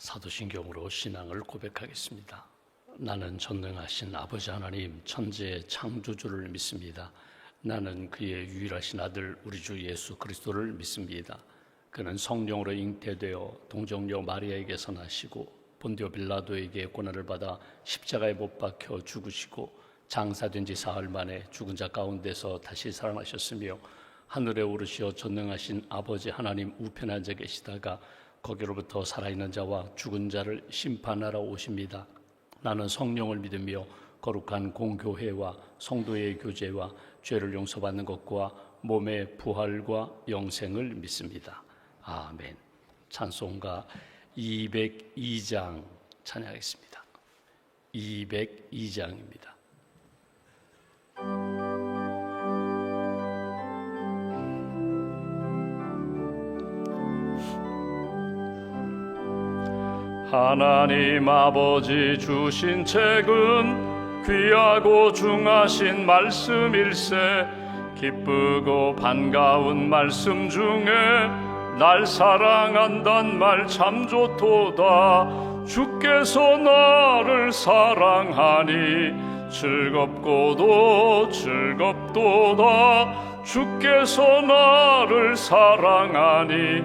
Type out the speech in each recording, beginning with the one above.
사도신경으로 신앙을 고백하겠습니다. 나는 전능하신 아버지 하나님 천지의 창조주를 믿습니다. 나는 그의 유일하신 아들 우리 주 예수 그리스도를 믿습니다. 그는 성령으로 잉태되어 동정녀 마리아에게서 나시고 본디오 빌라도에게 고난을 받아 십자가에 못 박혀 죽으시고 장사된 지 사흘 만에 죽은 자 가운데서 다시 살아나셨으며 하늘에 오르시어 전능하신 아버지 하나님 우편에 앉아 계시다가 거기로부터 살아있는 자와 죽은 자를 심판하러 오십니다. 나는 성령을 믿으며 거룩한 공교회와 성도의 교제와 죄를 용서받는 것과 몸의 부활과 영생을 믿습니다. 아멘. 찬송가 202장 찬양하겠습니다. 202장입니다. 하나님 아버지 주신 책은 귀하고 중하신 말씀일세. 기쁘고 반가운 말씀 중에 날 사랑한단 말 참 좋도다. 주께서 나를 사랑하니 즐겁고도 즐겁도다. 주께서 나를 사랑하니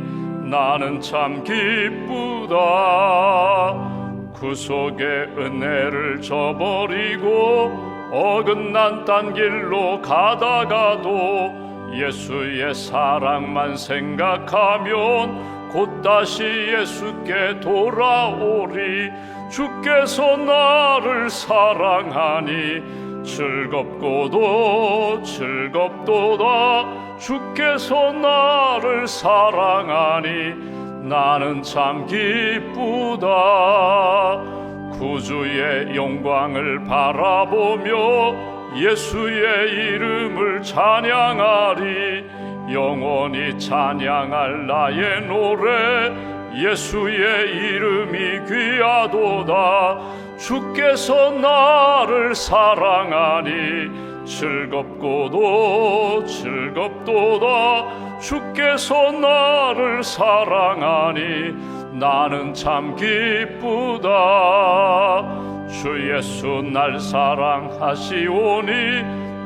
나는 참 기쁘다. 구속의 은혜를 저버리고 어긋난 딴 길로 가다가도 예수의 사랑만 생각하면 곧 다시 예수께 돌아오리. 주께서 나를 사랑하니 즐겁고도 즐겁도다. 주께서 나를 사랑하니 나는 참 기쁘다. 구주의 영광을 바라보며 예수의 이름을 찬양하리. 영원히 찬양할 나의 노래 예수의 이름이 귀하도다. 주께서 나를 사랑하니 즐겁고도 즐겁도다. 주께서 나를 사랑하니 나는 참 기쁘다. 주 예수 날 사랑하시오니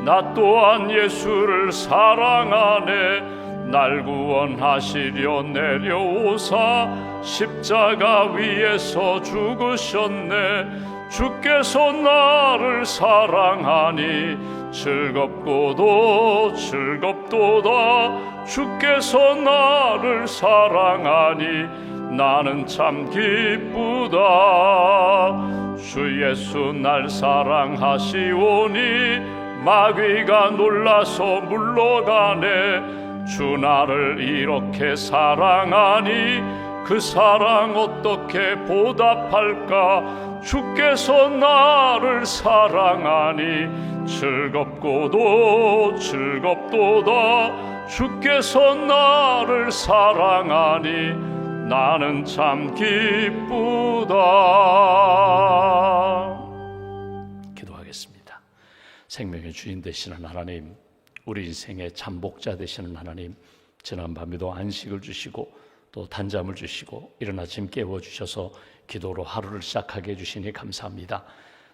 나 또한 예수를 사랑하네. 날 구원하시려 내려오사 십자가 위에서 죽으셨네. 주께서 나를 사랑하니 즐겁고도 즐겁도다. 주께서 나를 사랑하니 나는 참 기쁘다. 주 예수 날 사랑하시오니 마귀가 놀라서 물러가네. 주 나를 이렇게 사랑하니 그 사랑 어떻게 보답할까. 주께서 나를 사랑하니 즐겁고도 즐겁도다. 주께서 나를 사랑하니 나는 참 기쁘다. 기도하겠습니다. 생명의 주인 되시는 하나님, 우리 인생의 잠복자 되시는 하나님, 지난 밤에도 안식을 주시고 또 단잠을 주시고 이른 아침 깨워주셔서 기도로 하루를 시작하게 해주시니 감사합니다.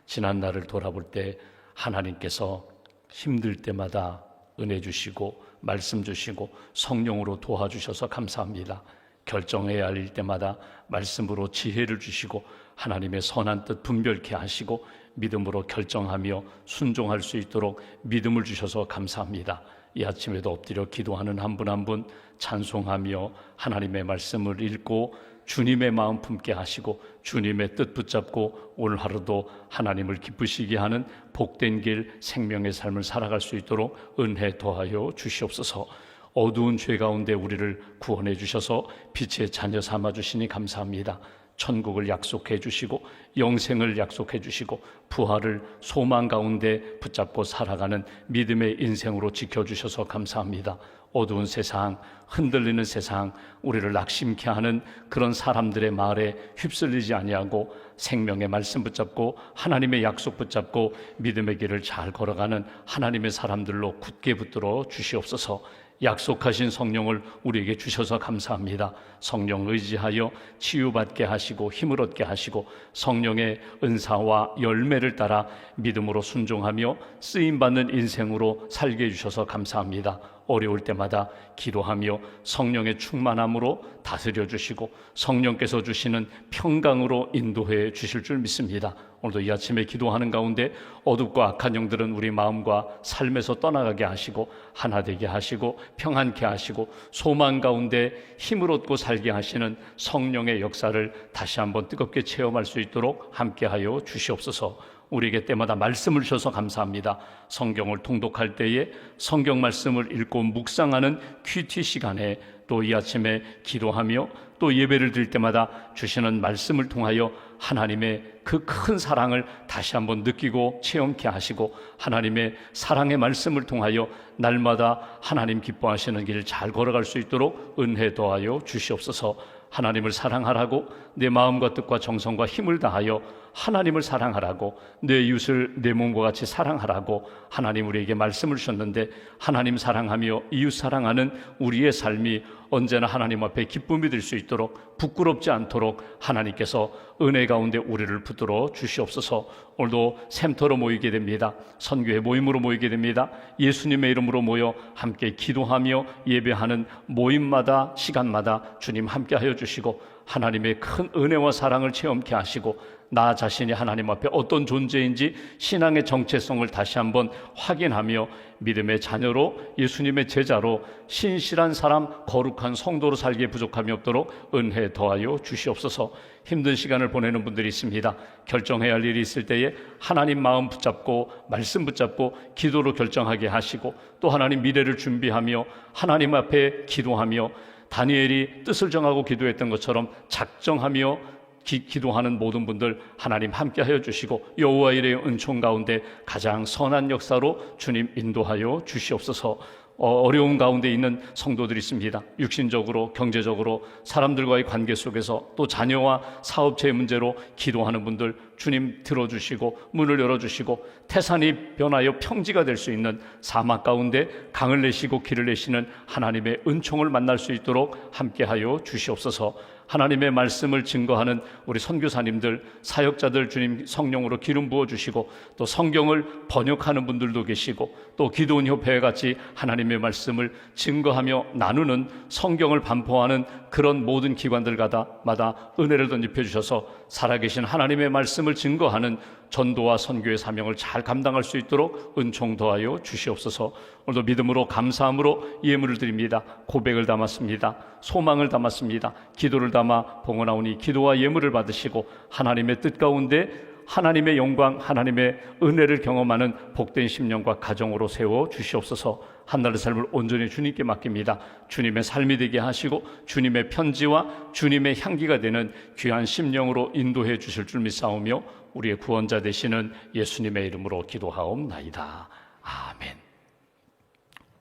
지난 날을 돌아볼 때 하나님께서 힘들 때마다 은혜 주시고 말씀 주시고 성령으로 도와주셔서 감사합니다. 결정해야 할 일 때마다 말씀으로 지혜를 주시고 하나님의 선한 뜻 분별케 하시고 믿음으로 결정하며 순종할 수 있도록 믿음을 주셔서 감사합니다. 이 아침에도 엎드려 기도하는 한 분 한 분 찬송하며 하나님의 말씀을 읽고 주님의 마음 품게 하시고 주님의 뜻 붙잡고 오늘 하루도 하나님을 기쁘시게 하는 복된 길 생명의 삶을 살아갈 수 있도록 은혜 더하여 주시옵소서. 어두운 죄 가운데 우리를 구원해 주셔서 빛의 자녀 삼아 주시니 감사합니다. 천국을 약속해 주시고 영생을 약속해 주시고 부활을 소망 가운데 붙잡고 살아가는 믿음의 인생으로 지켜주셔서 감사합니다. 어두운 세상, 흔들리는 세상, 우리를 낙심케 하는 그런 사람들의 말에 휩쓸리지 아니하고 생명의 말씀 붙잡고 하나님의 약속 붙잡고 믿음의 길을 잘 걸어가는 하나님의 사람들로 굳게 붙들어 주시옵소서. 약속하신 성령을 우리에게 주셔서 감사합니다. 성령 의지하여 치유받게 하시고 힘을 얻게 하시고 성령의 은사와 열매를 따라 믿음으로 순종하며 쓰임받는 인생으로 살게 해주셔서 감사합니다. 어려울 때마다 기도하며 성령의 충만함으로 다스려 주시고 성령께서 주시는 평강으로 인도해 주실 줄 믿습니다. 오늘도 이 아침에 기도하는 가운데 어둡고 악한 영들은 우리 마음과 삶에서 떠나가게 하시고 하나 되게 하시고 평안케 하시고 소망 가운데 힘을 얻고 살게 하시는 성령의 역사를 다시 한번 뜨겁게 체험할 수 있도록 함께하여 주시옵소서. 우리에게 때마다 말씀을 주셔서 감사합니다. 성경을 통독할 때에 성경 말씀을 읽고 묵상하는 큐티 시간에 또 이 아침에 기도하며 또 예배를 드릴 때마다 주시는 말씀을 통하여 하나님의 그 큰 사랑을 다시 한번 느끼고 체험케 하시고, 하나님의 사랑의 말씀을 통하여 날마다 하나님 기뻐하시는 길 잘 걸어갈 수 있도록 은혜 더하여 주시옵소서. 하나님을 사랑하라고, 내 마음과 뜻과 정성과 힘을 다하여 하나님을 사랑하라고, 내 이웃을 내 몸과 같이 사랑하라고 하나님 우리에게 말씀을 주셨는데, 하나님 사랑하며 이웃 사랑하는 우리의 삶이 언제나 하나님 앞에 기쁨이 될 수 있도록, 부끄럽지 않도록 하나님께서 은혜 가운데 우리를 붙들어 주시옵소서. 오늘도 샘터로 모이게 됩니다. 선교회 모임으로 모이게 됩니다. 예수님의 이름으로 모여 함께 기도하며 예배하는 모임마다, 시간마다 주님 함께하여 주시고, 하나님의 큰 은혜와 사랑을 체험케 하시고, 나 자신이 하나님 앞에 어떤 존재인지 신앙의 정체성을 다시 한번 확인하며 믿음의 자녀로, 예수님의 제자로, 신실한 사람, 거룩한 성도로 살기에 부족함이 없도록 은혜 더하여 주시옵소서. 힘든 시간을 보내는 분들이 있습니다. 결정해야 할 일이 있을 때에 하나님 마음 붙잡고 말씀 붙잡고 기도로 결정하게 하시고, 또 하나님 미래를 준비하며 하나님 앞에 기도하며, 다니엘이 뜻을 정하고 기도했던 것처럼 작정하며 기도하는 모든 분들 하나님 함께하여 주시고, 여호와 일의 은총 가운데 가장 선한 역사로 주님 인도하여 주시옵소서. 어려운 가운데 있는 성도들이 있습니다. 육신적으로, 경제적으로, 사람들과의 관계 속에서, 또 자녀와 사업체의 문제로 기도하는 분들 주님 들어주시고 문을 열어주시고, 태산이 변하여 평지가 될 수 있는 사막 가운데 강을 내시고 길을 내시는 하나님의 은총을 만날 수 있도록 함께하여 주시옵소서. 하나님의 말씀을 증거하는 우리 선교사님들, 사역자들 주님 성령으로 기름 부어주시고, 또 성경을 번역하는 분들도 계시고, 또 기도원 협회와 같이 하나님의 말씀을 증거하며 나누는, 성경을 반포하는 그런 모든 기관들마다 은혜를 덧입혀 주셔서 살아계신 하나님의 말씀을 증거하는 전도와 선교의 사명을 잘 감당할 수 있도록 은총 더하여 주시옵소서. 오늘도 믿음으로 감사함으로 예물을 드립니다. 고백을 담았습니다. 소망을 담았습니다. 기도를 담아 봉헌하오니 기도와 예물을 받으시고, 하나님의 뜻 가운데 하나님의 영광, 하나님의 은혜를 경험하는 복된 심령과 가정으로 세워 주시옵소서. 한날의 삶을 온전히 주님께 맡깁니다. 주님의 삶이 되게 하시고 주님의 편지와 주님의 향기가 되는 귀한 심령으로 인도해 주실 줄 믿사오며, 우리의 구원자 되시는 예수님의 이름으로 기도하옵나이다. 아멘.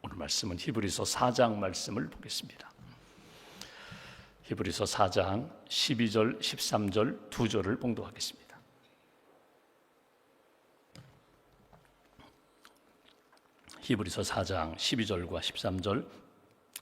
오늘 말씀은 히브리서 4장 말씀을 보겠습니다. 히브리서 4장 12절, 13절 두 절을 봉독하겠습니다. 히브리서 4장 12절과 13절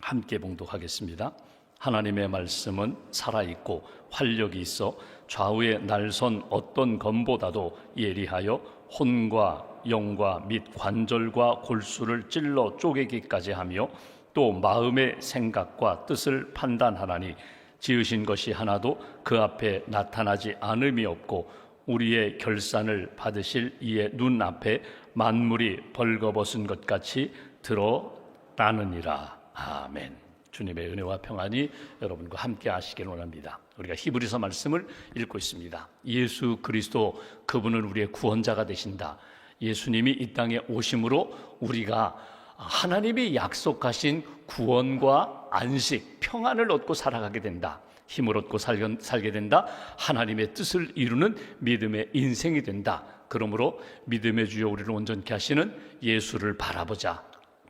함께 봉독하겠습니다. 하나님의 말씀은 살아있고 활력이 있어 좌우에 날선 어떤 검보다도 예리하여 혼과 영과 및 관절과 골수를 찔러 쪼개기까지 하며, 또 마음의 생각과 뜻을 판단하나니 지으신 것이 하나도 그 앞에 나타나지 않음이 없고, 우리의 결산을 받으실 이의 눈앞에 만물이 벌거벗은 것 같이 드러나느니라. 아멘. 주님의 은혜와 평안이 여러분과 함께 하시기를 원합니다. 우리가 히브리서 말씀을 읽고 있습니다. 예수 그리스도, 그분은 우리의 구원자가 되신다. 예수님이 이 땅에 오심으로 우리가 하나님이 약속하신 구원과 안식, 평안을 얻고 살아가게 된다. 힘을 얻고 살게 된다. 하나님의 뜻을 이루는 믿음의 인생이 된다. 그러므로 믿음의 주여 우리를 온전케 하시는 예수를 바라보자.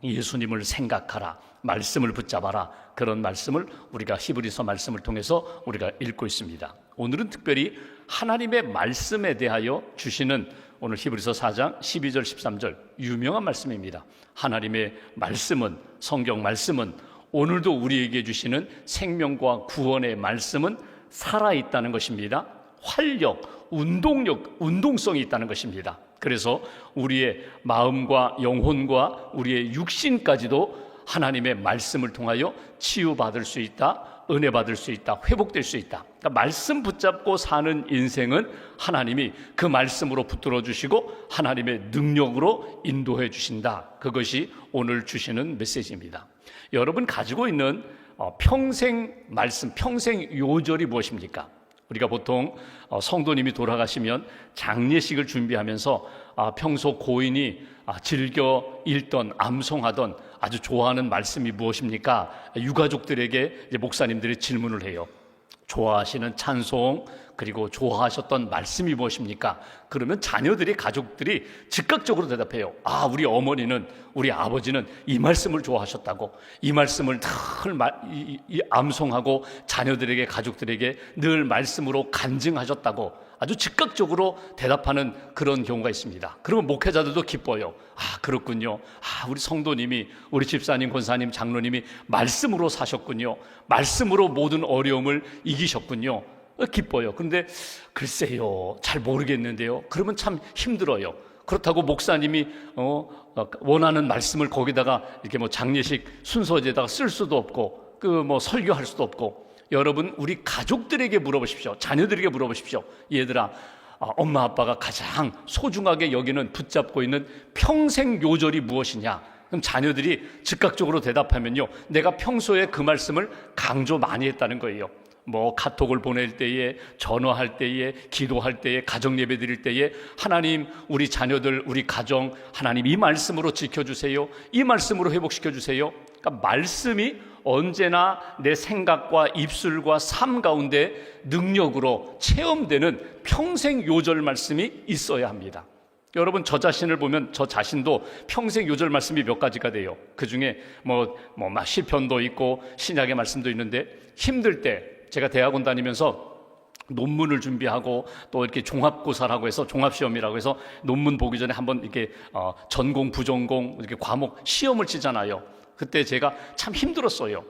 예수님을 생각하라. 말씀을 붙잡아라. 그런 말씀을 우리가 히브리서 말씀을 통해서 우리가 읽고 있습니다. 오늘은 특별히 하나님의 말씀에 대하여 주시는, 오늘 히브리서 4장 12절 13절 유명한 말씀입니다. 하나님의 말씀은, 성경 말씀은, 오늘도 우리에게 주시는 생명과 구원의 말씀은 살아있다는 것입니다. 활력, 운동성이 있다는 것입니다. 그래서 우리의 마음과 영혼과 우리의 육신까지도 하나님의 말씀을 통하여 치유받을 수 있다, 은혜 받을 수 있다, 회복될 수 있다. 그러니까 말씀 붙잡고 사는 인생은 하나님이 그 말씀으로 붙들어 주시고 하나님의 능력으로 인도해 주신다. 그것이 오늘 주시는 메시지입니다. 여러분 가지고 있는 평생 말씀, 평생 요절이 무엇입니까? 우리가 보통 성도님이 돌아가시면 장례식을 준비하면서 평소 고인이 즐겨 읽던, 암송하던 아주 좋아하는 말씀이 무엇입니까? 유가족들에게 이제 목사님들이 질문을 해요. 좋아하시는 찬송, 그리고 좋아하셨던 말씀이 무엇입니까? 그러면 자녀들이, 가족들이 즉각적으로 대답해요. 아, 우리 어머니는, 우리 아버지는 이 말씀을 좋아하셨다고, 이 말씀을 늘 암송하고 자녀들에게, 가족들에게 늘 말씀으로 간증하셨다고 아주 즉각적으로 대답하는 그런 경우가 있습니다. 그러면 목회자들도 기뻐요. 아, 그렇군요. 아, 우리 성도님이, 우리 집사님, 권사님, 장로님이 말씀으로 사셨군요. 말씀으로 모든 어려움을 이기셨군요. 기뻐요. 그런데 글쎄요, 잘 모르겠는데요. 그러면 참 힘들어요. 그렇다고 목사님이 원하는 말씀을 거기다가 이렇게 뭐 장례식 순서지에다가 쓸 수도 없고, 설교할 수도 없고. 여러분, 우리 가족들에게 물어보십시오. 자녀들에게 물어보십시오. 얘들아, 엄마 아빠가 가장 소중하게 여기는, 붙잡고 있는 평생 요절이 무엇이냐? 그럼 자녀들이 즉각적으로 대답하면요, 내가 평소에 그 말씀을 강조 많이 했다는 거예요. 카톡을 보낼 때에, 전화할 때에, 기도할 때에, 가정 예배 드릴 때에, 하나님, 우리 자녀들, 우리 가정, 하나님 이 말씀으로 지켜주세요. 이 말씀으로 회복시켜주세요. 그러니까 말씀이 언제나 내 생각과 입술과 삶 가운데 능력으로 체험되는 평생 요절 말씀이 있어야 합니다. 여러분, 저 자신을 보면 저 자신도 평생 요절 말씀이 몇 가지가 돼요. 그 중에 시편도 있고 신약의 말씀도 있는데, 힘들 때, 제가 대학원 다니면서 논문을 준비하고 또 이렇게 종합고사라고 해서, 종합시험이라고 해서 논문 보기 전에 한번 이렇게 전공, 부전공 이렇게 과목 시험을 치잖아요. 그때 제가 참 힘들었어요.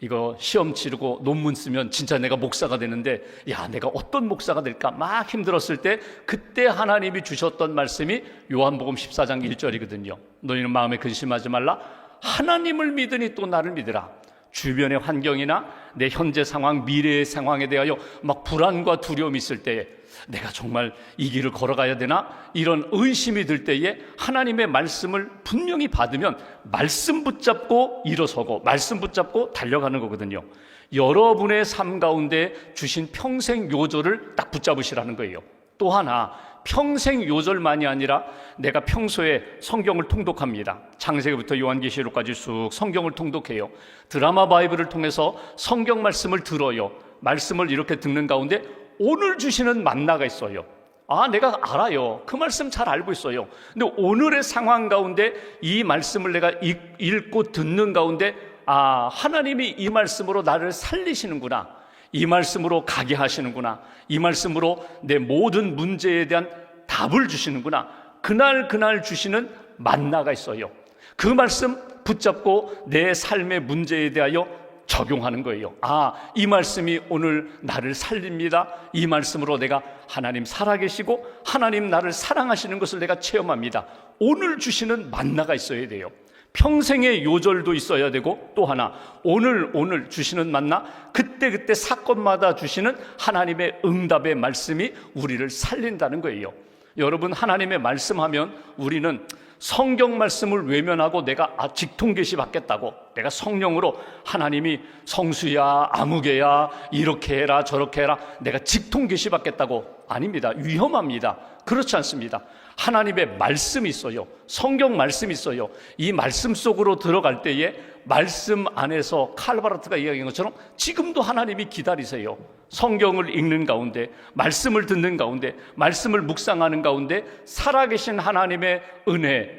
이거 시험 치르고 논문 쓰면 진짜 내가 목사가 되는데, 내가 어떤 목사가 될까 막 힘들었을 때, 그때 하나님이 주셨던 말씀이 요한복음 14장 1절이거든요. 너희는 마음에 근심하지 말라. 하나님을 믿으니 또 나를 믿으라. 주변의 환경이나 내 현재 상황, 미래의 상황에 대하여 막 불안과 두려움이 있을 때에, 내가 정말 이 길을 걸어가야 되나? 이런 의심이 들 때에 하나님의 말씀을 분명히 받으면 말씀 붙잡고 일어서고, 말씀 붙잡고 달려가는 거거든요. 여러분의 삶 가운데 주신 평생 요절을 딱 붙잡으시라는 거예요. 또 하나, 평생 요절만이 아니라 내가 평소에 성경을 통독합니다. 창세기부터 요한계시록까지 쑥 성경을 통독해요. 드라마 바이블을 통해서 성경 말씀을 들어요. 말씀을 이렇게 듣는 가운데 오늘 주시는 만나가 있어요. 내가 알아요. 그 말씀 잘 알고 있어요. 근데 오늘의 상황 가운데 이 말씀을 내가 읽고 듣는 가운데, 하나님이 이 말씀으로 나를 살리시는구나, 이 말씀으로 가게 하시는구나, 이 말씀으로 내 모든 문제에 대한 답을 주시는구나, 그날 주시는 만나가 있어요. 그 말씀 붙잡고 내 삶의 문제에 대하여 적용하는 거예요. 이 말씀이 오늘 나를 살립니다. 이 말씀으로 내가 하나님 살아계시고 하나님 나를 사랑하시는 것을 내가 체험합니다. 오늘 주시는 만나가 있어야 돼요. 평생의 요절도 있어야 되고, 또 하나, 오늘 주시는 만나, 그때 사건마다 주시는 하나님의 응답의 말씀이 우리를 살린다는 거예요. 여러분, 하나님의 말씀하면 우리는 성경 말씀을 외면하고 내가 직통계시 받겠다고, 내가 성령으로 하나님이 성수야, 아무개야, 이렇게 해라 저렇게 해라, 내가 직통계시 받겠다고. 아닙니다. 위험합니다. 그렇지 않습니다. 하나님의 말씀이 있어요. 성경 말씀이 있어요. 이 말씀 속으로 들어갈 때에 말씀 안에서 칼바르트가 이야기한 것처럼 지금도 하나님이 기다리세요. 성경을 읽는 가운데, 말씀을 듣는 가운데, 말씀을 묵상하는 가운데 살아계신 하나님의 은혜,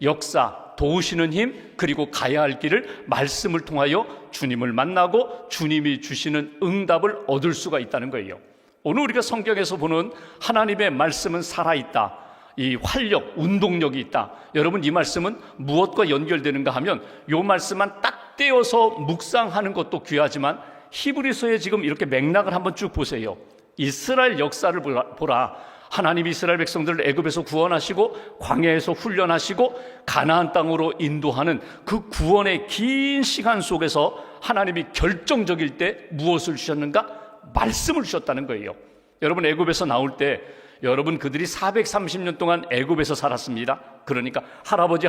역사, 도우시는 힘, 그리고 가야 할 길을 말씀을 통하여 주님을 만나고 주님이 주시는 응답을 얻을 수가 있다는 거예요. 오늘 우리가 성경에서 보는 하나님의 말씀은 살아있다, 이 활력, 운동력이 있다. 여러분, 이 말씀은 무엇과 연결되는가 하면, 이 말씀만 딱 떼어서 묵상하는 것도 귀하지만 히브리서에 지금 이렇게 맥락을 한번 쭉 보세요. 이스라엘 역사를 보라. 하나님이 이스라엘 백성들을 애굽에서 구원하시고 광야에서 훈련하시고 가나안 땅으로 인도하는 그 구원의 긴 시간 속에서 하나님이 결정적일 때 무엇을 주셨는가? 말씀을 주셨다는 거예요. 여러분, 애굽에서 나올 때 여러분, 그들이 430년 동안 애굽에서 살았습니다. 그러니까 할아버지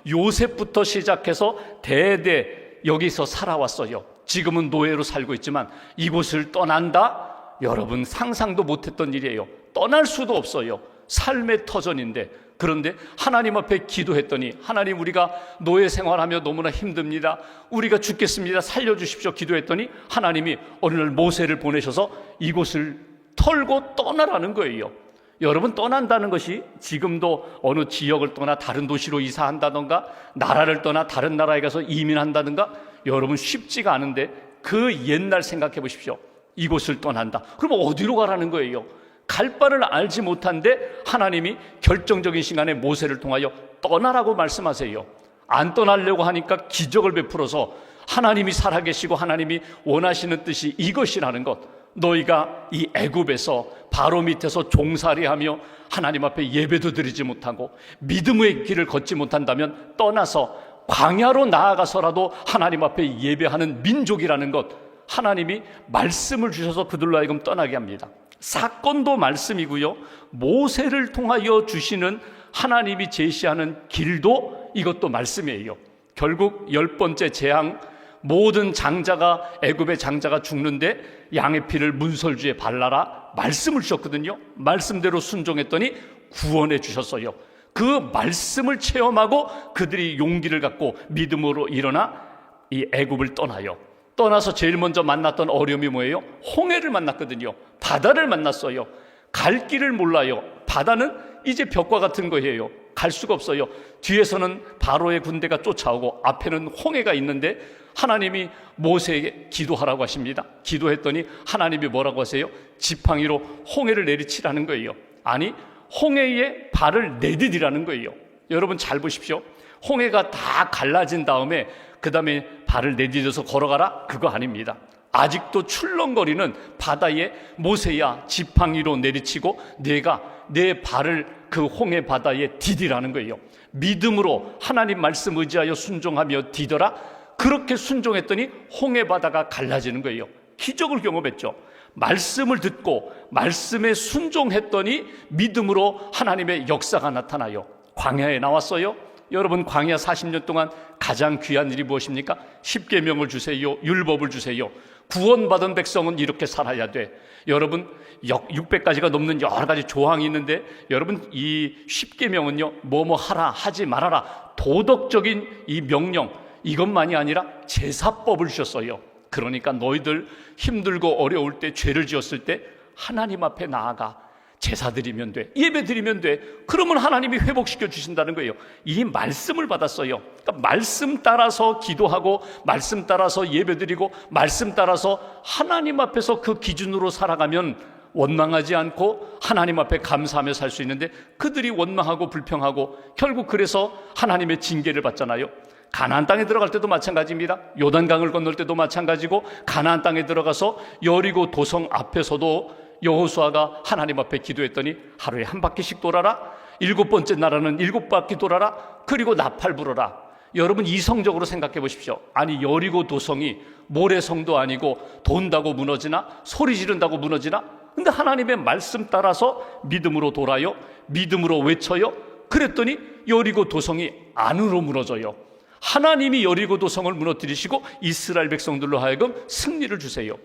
요셉부터 시작해서 대대 여기서 살아왔어요. 지금은 노예로 살고 있지만 이곳을 떠난다? 여러분, 상상도 못했던 일이에요. 떠날 수도 없어요. 삶의 터전인데 그런데 하나님 앞에 기도했더니, 하나님 우리가 노예 생활하며 너무나 힘듭니다, 우리가 죽겠습니다, 살려주십시오 기도했더니 하나님이 어느 날 모세를 보내셔서 이곳을 털고 떠나라는 거예요. 여러분, 떠난다는 것이 지금도 어느 지역을 떠나 다른 도시로 이사한다던가 나라를 떠나 다른 나라에 가서 이민한다든가 여러분 쉽지가 않은데, 그 옛날 생각해 보십시오. 이곳을 떠난다. 그럼 어디로 가라는 거예요? 갈 바를 알지 못한데 하나님이 결정적인 시간에 모세를 통하여 떠나라고 말씀하세요. 안 떠나려고 하니까 기적을 베풀어서 하나님이 살아계시고 하나님이 원하시는 뜻이 이것이라는 것, 너희가 이 애굽에서 바로 밑에서 종살이하며 하나님 앞에 예배도 드리지 못하고 믿음의 길을 걷지 못한다면 떠나서 광야로 나아가서라도 하나님 앞에 예배하는 민족이라는 것, 하나님이 말씀을 주셔서 그들로 하여금 떠나게 합니다. 사건도 말씀이고요, 모세를 통하여 주시는 하나님이 제시하는 길도 이것도 말씀이에요. 결국 10번째 재앙, 모든 장자가, 애굽의 장자가 죽는데 양의 피를 문설주에 발라라 말씀을 주셨거든요. 말씀대로 순종했더니 구원해 주셨어요. 그 말씀을 체험하고 그들이 용기를 갖고 믿음으로 일어나 이 애굽을 떠나요. 떠나서 제일 먼저 만났던 어려움이 뭐예요? 홍해를 만났거든요. 바다를 만났어요. 갈 길을 몰라요. 바다는 이제 벽과 같은 거예요. 갈 수가 없어요. 뒤에서는 바로의 군대가 쫓아오고 앞에는 홍해가 있는데 하나님이 모세에게 기도하라고 하십니다. 기도했더니 하나님이 뭐라고 하세요? 지팡이로 홍해를 내리치라는 거예요. 아니, 홍해에 발을 내디디라는 거예요. 여러분 잘 보십시오. 홍해가 다 갈라진 다음에 그 다음에 발을 내디뎌서 걸어가라? 그거 아닙니다. 아직도 출렁거리는 바다에 모세야 지팡이로 내리치고 내가 내 발을 그 홍해 바다에 디디라는 거예요. 믿음으로 하나님 말씀 의지하여 순종하며 디더라. 그렇게 순종했더니 홍해 바다가 갈라지는 거예요. 기적을 경험했죠. 말씀을 듣고 말씀에 순종했더니 믿음으로 하나님의 역사가 나타나요. 광야에 나왔어요. 여러분, 광야 40년 동안 가장 귀한 일이 무엇입니까? 십계명을 주세요, 율법을 주세요. 구원받은 백성은 이렇게 살아야 돼. 여러분, 600가지가 넘는 여러 가지 조항이 있는데, 여러분, 이 십계명은요, 뭐뭐 하라, 하지 말아라, 도덕적인 이 명령, 이것만이 아니라 제사법을 주셨어요. 그러니까 너희들 힘들고 어려울 때, 죄를 지었을 때 하나님 앞에 나아가 제사 드리면 돼, 예배 드리면 돼. 그러면 하나님이 회복시켜 주신다는 거예요. 이 말씀을 받았어요. 그러니까 말씀 따라서 기도하고 말씀 따라서 예배 드리고 말씀 따라서 하나님 앞에서 그 기준으로 살아가면 원망하지 않고 하나님 앞에 감사하며 살 수 있는데, 그들이 원망하고 불평하고 결국 그래서 하나님의 징계를 받잖아요. 가나안 땅에 들어갈 때도 마찬가지입니다. 요단강을 건널 때도 마찬가지고, 가나안 땅에 들어가서 여리고 도성 앞에서도 여호수아가 하나님 앞에 기도했더니 하루에 한 바퀴씩 돌아라, 7번째 날에는 7바퀴 돌아라, 그리고 나팔 불어라. 여러분, 이성적으로 생각해 보십시오. 아니, 여리고 도성이 모래성도 아니고 돈다고 무너지나, 소리 지른다고 무너지나? 근데 하나님의 말씀 따라서 믿음으로 돌아요, 믿음으로 외쳐요. 그랬더니 여리고 도성이 안으로 무너져요. 하나님이 여리고 도성을 무너뜨리시고 이스라엘 백성들로 하여금 승리를 주세요.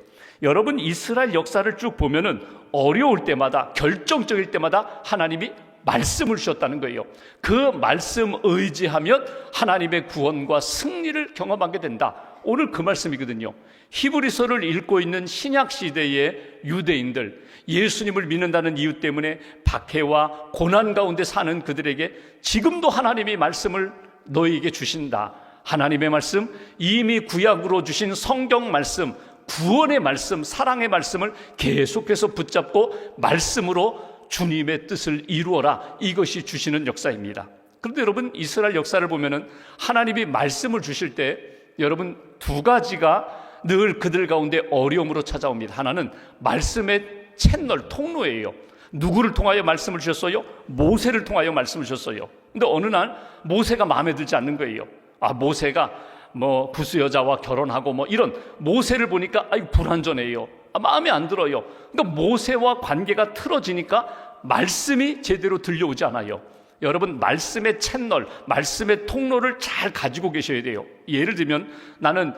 여러분, 이스라엘 역사를 쭉 보면은 어려울 때마다, 결정적일 때마다 하나님이 말씀을 주셨다는 거예요. 그 말씀 의지하면 하나님의 구원과 승리를 경험하게 된다. 오늘 그 말씀이거든요. 히브리서를 읽고 있는 신약 시대의 유대인들, 예수님을 믿는다는 이유 때문에 박해와 고난 가운데 사는 그들에게 지금도 하나님이 말씀을 너희에게 주신다. 하나님의 말씀, 이미 구약으로 주신 성경 말씀, 구원의 말씀, 사랑의 말씀을 계속해서 붙잡고 말씀으로 주님의 뜻을 이루어라. 이것이 주시는 역사입니다. 그런데 여러분, 이스라엘 역사를 보면은 하나님이 말씀을 주실 때 여러분, 두 가지가 늘 그들 가운데 어려움으로 찾아옵니다. 하나는 말씀의 채널, 통로예요. 누구를 통하여 말씀을 주셨어요? 모세를 통하여 말씀을 주셨어요. 근데 어느 날 모세가 마음에 들지 않는 거예요. 모세가 부스 여자와 결혼하고 이런 모세를 보니까 불완전해요. 마음에 안 들어요. 그러니까 모세와 관계가 틀어지니까 말씀이 제대로 들려오지 않아요. 여러분, 말씀의 채널, 말씀의 통로를 잘 가지고 계셔야 돼요. 예를 들면 나는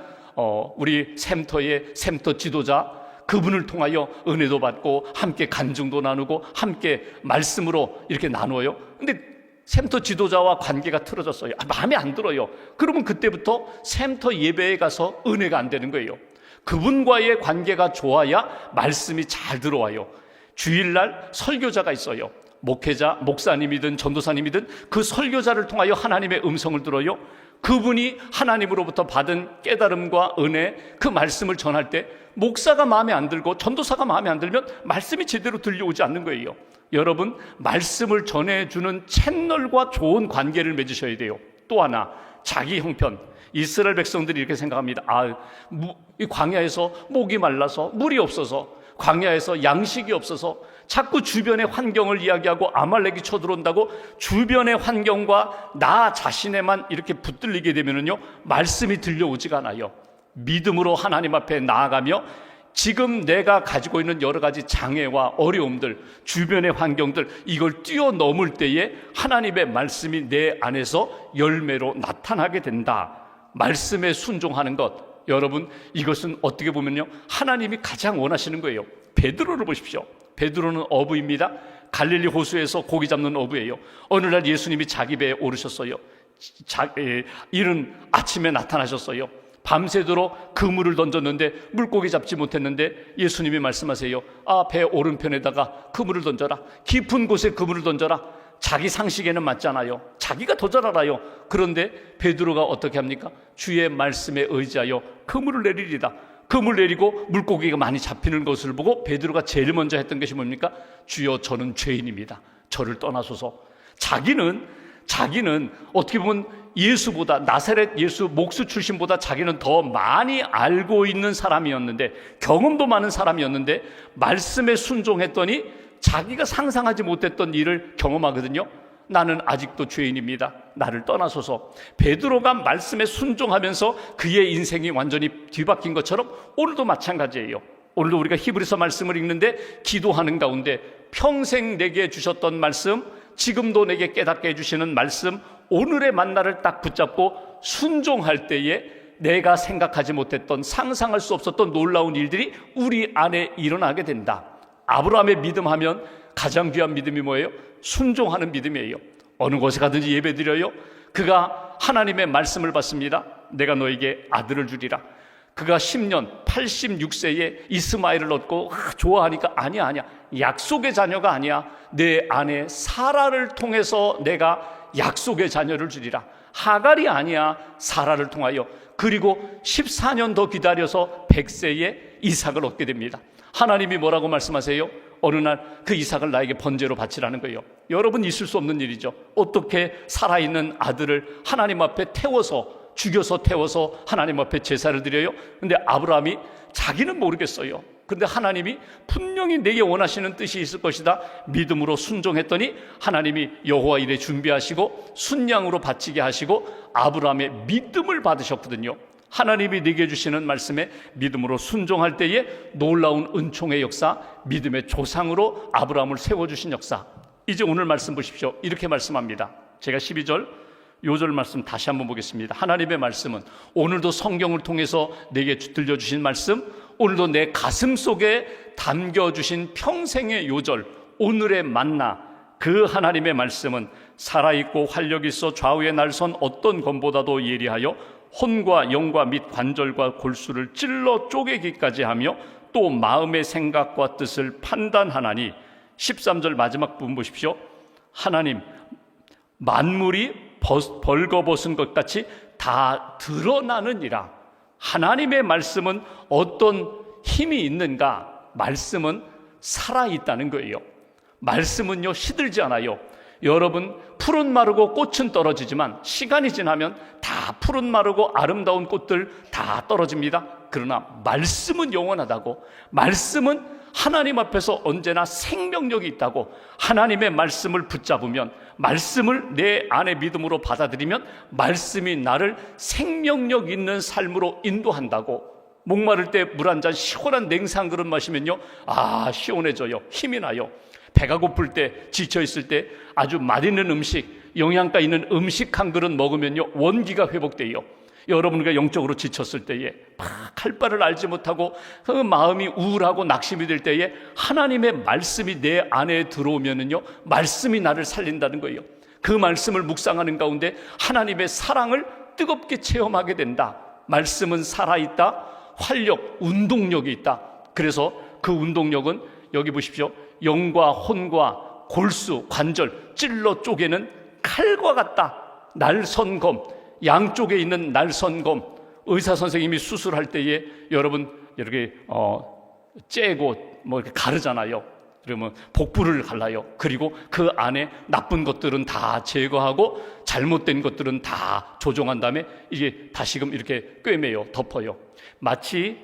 우리 샘터의 샘터 지도자, 그분을 통하여 은혜도 받고 함께 간증도 나누고 함께 말씀으로 이렇게 나누어요. 근데 샘터 지도자와 관계가 틀어졌어요. 마음에 안 들어요. 그러면 그때부터 샘터 예배에 가서 은혜가 안 되는 거예요. 그분과의 관계가 좋아야 말씀이 잘 들어와요. 주일날 설교자가 있어요. 목회자, 목사님이든 전도사님이든 그 설교자를 통하여 하나님의 음성을 들어요. 그분이 하나님으로부터 받은 깨달음과 은혜, 그 말씀을 전할 때 목사가 마음에 안 들고 전도사가 마음에 안 들면 말씀이 제대로 들려오지 않는 거예요. 여러분, 말씀을 전해주는 채널과 좋은 관계를 맺으셔야 돼요. 또 하나, 자기 형편. 이스라엘 백성들이 이렇게 생각합니다. 이 광야에서 목이 말라서, 물이 없어서, 광야에서 양식이 없어서 자꾸 주변의 환경을 이야기하고 아말렉이 쳐들어온다고 주변의 환경과 나 자신에만 이렇게 붙들리게 되면요, 말씀이 들려오지가 않아요. 믿음으로 하나님 앞에 나아가며 지금 내가 가지고 있는 여러 가지 장애와 어려움들, 주변의 환경들, 이걸 뛰어넘을 때에 하나님의 말씀이 내 안에서 열매로 나타나게 된다. 말씀에 순종하는 것, 여러분, 이것은 어떻게 보면요, 하나님이 가장 원하시는 거예요. 베드로를 보십시오. 베드로는 어부입니다. 갈릴리 호수에서 고기 잡는 어부예요. 어느 날 예수님이 자기 배에 오르셨어요. 이른 아침에 나타나셨어요. 밤새도록 그물을 던졌는데 물고기 잡지 못했는데 예수님이 말씀하세요. 배 오른편에다가 그물을 던져라. 깊은 곳에 그물을 던져라. 자기 상식에는 맞잖아요. 자기가 더 잘 알아요. 그런데 베드로가 어떻게 합니까? 주의 말씀에 의지하여 그물을 내리리다. 그물 내리고 물고기가 많이 잡히는 것을 보고 베드로가 제일 먼저 했던 것이 뭡니까? 주여, 저는 죄인입니다. 저를 떠나소서. 자기는 어떻게 보면 예수보다, 나사렛 예수 목수 출신보다 자기는 더 많이 알고 있는 사람이었는데, 경험도 많은 사람이었는데, 말씀에 순종했더니 자기가 상상하지 못했던 일을 경험하거든요. 나는 아직도 죄인입니다. 나를 떠나소서. 베드로가 말씀에 순종하면서 그의 인생이 완전히 뒤바뀐 것처럼 오늘도 마찬가지예요. 오늘도 우리가 히브리서 말씀을 읽는데 기도하는 가운데 평생 내게 주셨던 말씀, 지금도 내게 깨닫게 해주시는 말씀, 오늘의 만나를 딱 붙잡고 순종할 때에 내가 생각하지 못했던, 상상할 수 없었던 놀라운 일들이 우리 안에 일어나게 된다. 아브라함의 믿음하면 가장 귀한 믿음이 뭐예요? 순종하는 믿음이에요. 어느 곳에 가든지 예배드려요. 그가 하나님의 말씀을 받습니다. 내가 너에게 아들을 주리라. 그가 10년 86세에 이스마엘을 얻고 좋아하니까 아니야, 약속의 자녀가 아니야. 내 아내 사라를 통해서 내가 약속의 자녀를 주리라. 하갈이 아니야, 사라를 통하여. 그리고 14년 더 기다려서 100세에 이삭을 얻게 됩니다. 하나님이 뭐라고 말씀하세요? 어느 날 그 이삭을 나에게 번제로 바치라는 거예요. 여러분, 있을 수 없는 일이죠. 어떻게 살아있는 아들을 하나님 앞에 죽여서 태워서 하나님 앞에 제사를 드려요? 근데 아브라함이 자기는 모르겠어요. 근데 하나님이 분명히 내게 원하시는 뜻이 있을 것이다. 믿음으로 순종했더니 하나님이 여호와 일에 준비하시고 순양으로 바치게 하시고 아브라함의 믿음을 받으셨거든요. 하나님이 내게 주시는 말씀에 믿음으로 순종할 때에 놀라운 은총의 역사, 믿음의 조상으로 아브라함을 세워주신 역사. 이제 오늘 말씀 보십시오. 이렇게 말씀합니다. 제가 12절 요절 말씀 다시 한번 보겠습니다. 하나님의 말씀은 오늘도 성경을 통해서 내게 들려주신 말씀, 오늘도 내 가슴 속에 담겨주신 평생의 요절, 오늘의 만나, 그 하나님의 말씀은 살아있고 활력이 있어 좌우에 날선 어떤 검보다도 예리하여 혼과 영과 및 관절과 골수를 찔러 쪼개기까지 하며 또 마음의 생각과 뜻을 판단하나니. 13절 마지막 부분 보십시오. 하나님, 만물이 벌거벗은 것 같이 다 드러나느니라. 하나님의 말씀은 어떤 힘이 있는가? 말씀은 살아있다는 거예요. 말씀은요, 시들지 않아요. 여러분, 풀은 마르고 꽃은 떨어지지만 시간이 지나면 다 푸른 마르고 아름다운 꽃들 다 떨어집니다. 그러나 말씀은 영원하다고, 말씀은 하나님 앞에서 언제나 생명력이 있다고, 하나님의 말씀을 붙잡으면, 말씀을 내 안에 믿음으로 받아들이면 말씀이 나를 생명력 있는 삶으로 인도한다고. 목마를 때 물 한 잔 시원한 냉수 한 그릇 마시면요, 시원해져요. 힘이 나요. 배가 고플 때, 지쳐있을 때 아주 맛있는 음식, 영양가 있는 음식 한 그릇 먹으면요, 원기가 회복돼요. 여러분과 영적으로 지쳤을 때에, 할 바를 알지 못하고 그 마음이 우울하고 낙심이 될 때에 하나님의 말씀이 내 안에 들어오면은요, 말씀이 나를 살린다는 거예요. 그 말씀을 묵상하는 가운데 하나님의 사랑을 뜨겁게 체험하게 된다. 말씀은 살아있다. 활력, 운동력이 있다. 그래서 그 운동력은 여기 보십시오. 영과 혼과 골수, 관절, 찔러 쪼개는 칼과 같다. 날선검, 양쪽에 있는 날선검. 의사 선생님이 수술할 때에 여러분 이렇게 째고 뭐 이렇게 가르잖아요. 그러면 복부를 갈라요. 그리고 그 안에 나쁜 것들은 다 제거하고 잘못된 것들은 다 조정한 다음에 이게 다시금 이렇게 꿰매요. 덮어요. 마치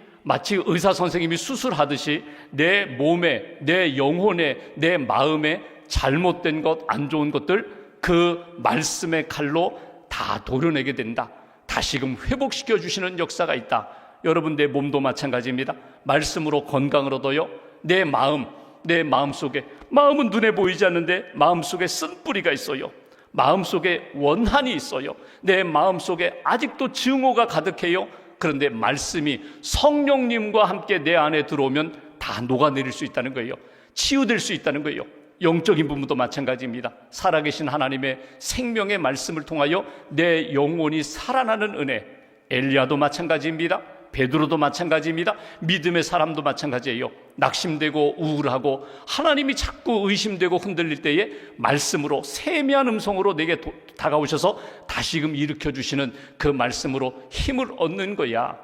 의사 선생님이 수술하듯이 내 몸에, 내 영혼에, 내 마음에 잘못된 것, 안 좋은 것들 그 말씀의 칼로 다 도려내게 된다. 다시금 회복시켜 주시는 역사가 있다. 여러분, 내 몸도 마찬가지입니다. 말씀으로 건강을 얻어요. 내 마음 속에, 마음은 눈에 보이지 않는데 마음 속에 쓴뿌리가 있어요. 마음 속에 원한이 있어요. 내 마음 속에 아직도 증오가 가득해요. 그런데 말씀이 성령님과 함께 내 안에 들어오면 다 녹아내릴 수 있다는 거예요. 치유될 수 있다는 거예요. 영적인 부분도 마찬가지입니다. 살아계신 하나님의 생명의 말씀을 통하여 내 영혼이 살아나는 은혜. 엘리야도 마찬가지입니다. 베드로도 마찬가지입니다. 믿음의 사람도 마찬가지예요. 낙심되고 우울하고 하나님이 자꾸 의심되고 흔들릴 때에 말씀으로 세미한 음성으로 내게 다가오셔서 다시금 일으켜주시는 그 말씀으로 힘을 얻는 거야.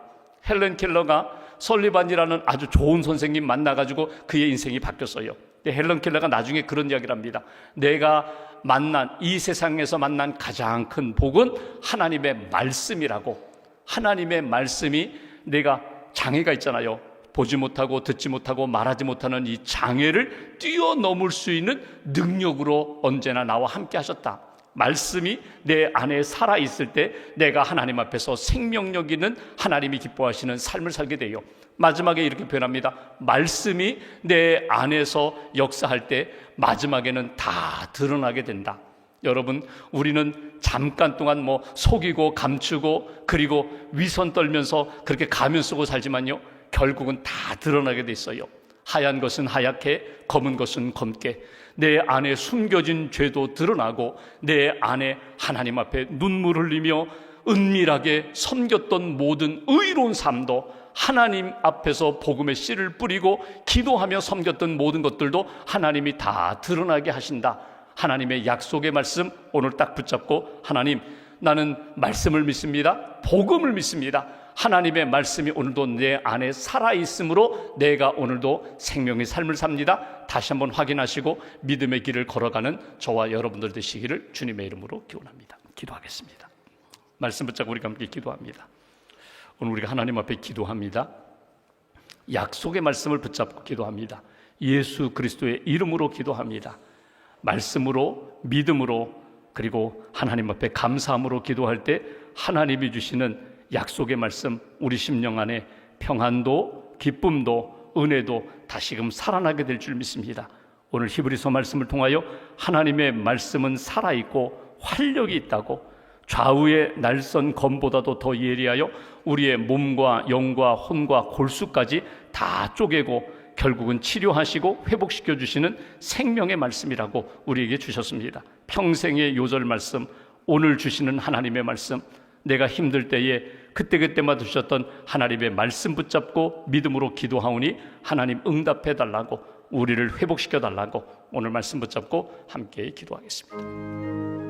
헬렌 켈러가 설리반이라는 아주 좋은 선생님 만나가지고 그의 인생이 바뀌었어요. 헬렌 켈러가 나중에 그런 이야기를 합니다. 내가 만난 이 세상에서 만난 가장 큰 복은 하나님의 말씀이라고. 하나님의 말씀이, 내가 장애가 있잖아요. 보지 못하고 듣지 못하고 말하지 못하는 이 장애를 뛰어넘을 수 있는 능력으로 언제나 나와 함께 하셨다. 말씀이 내 안에 살아있을 때 내가 하나님 앞에서 생명력 있는 하나님이 기뻐하시는 삶을 살게 돼요. 마지막에 이렇게 표현합니다. 말씀이 내 안에서 역사할 때 마지막에는 다 드러나게 된다. 여러분, 우리는 잠깐 동안 속이고 감추고 그리고 위선 떨면서 그렇게 가면 쓰고 살지만요, 결국은 다 드러나게 돼 있어요. 하얀 것은 하얗게, 검은 것은 검게. 내 안에 숨겨진 죄도 드러나고 내 안에 하나님 앞에 눈물 흘리며 은밀하게 섬겼던 모든 의로운 삶도 하나님 앞에서 복음의 씨를 뿌리고 기도하며 섬겼던 모든 것들도 하나님이 다 드러나게 하신다. 하나님의 약속의 말씀 오늘 딱 붙잡고, 하나님, 나는 말씀을 믿습니다. 복음을 믿습니다. 하나님의 말씀이 오늘도 내 안에 살아있으므로 내가 오늘도 생명의 삶을 삽니다. 다시 한번 확인하시고 믿음의 길을 걸어가는 저와 여러분들 되시기를 주님의 이름으로 기원합니다. 기도하겠습니다. 말씀 붙잡고 우리가 함께 기도합니다. 오늘 우리가 하나님 앞에 기도합니다. 약속의 말씀을 붙잡고 기도합니다. 예수 그리스도의 이름으로 기도합니다. 말씀으로, 믿음으로, 그리고 하나님 앞에 감사함으로 기도할 때 하나님이 주시는 약속의 말씀, 우리 심령 안에 평안도, 기쁨도, 은혜도 다시금 살아나게 될 줄 믿습니다. 오늘 히브리서 말씀을 통하여 하나님의 말씀은 살아있고 활력이 있다고, 좌우의 날선 검보다도 더 예리하여 우리의 몸과 영과 혼과 골수까지 다 쪼개고 결국은 치료하시고 회복시켜 주시는 생명의 말씀이라고 우리에게 주셨습니다. 평생의 요절 말씀, 오늘 주시는 하나님의 말씀, 내가 힘들 때에 그때그때마다 주셨던 하나님의 말씀 붙잡고 믿음으로 기도하오니 하나님 응답해 달라고, 우리를 회복시켜 달라고 오늘 말씀 붙잡고 함께 기도하겠습니다.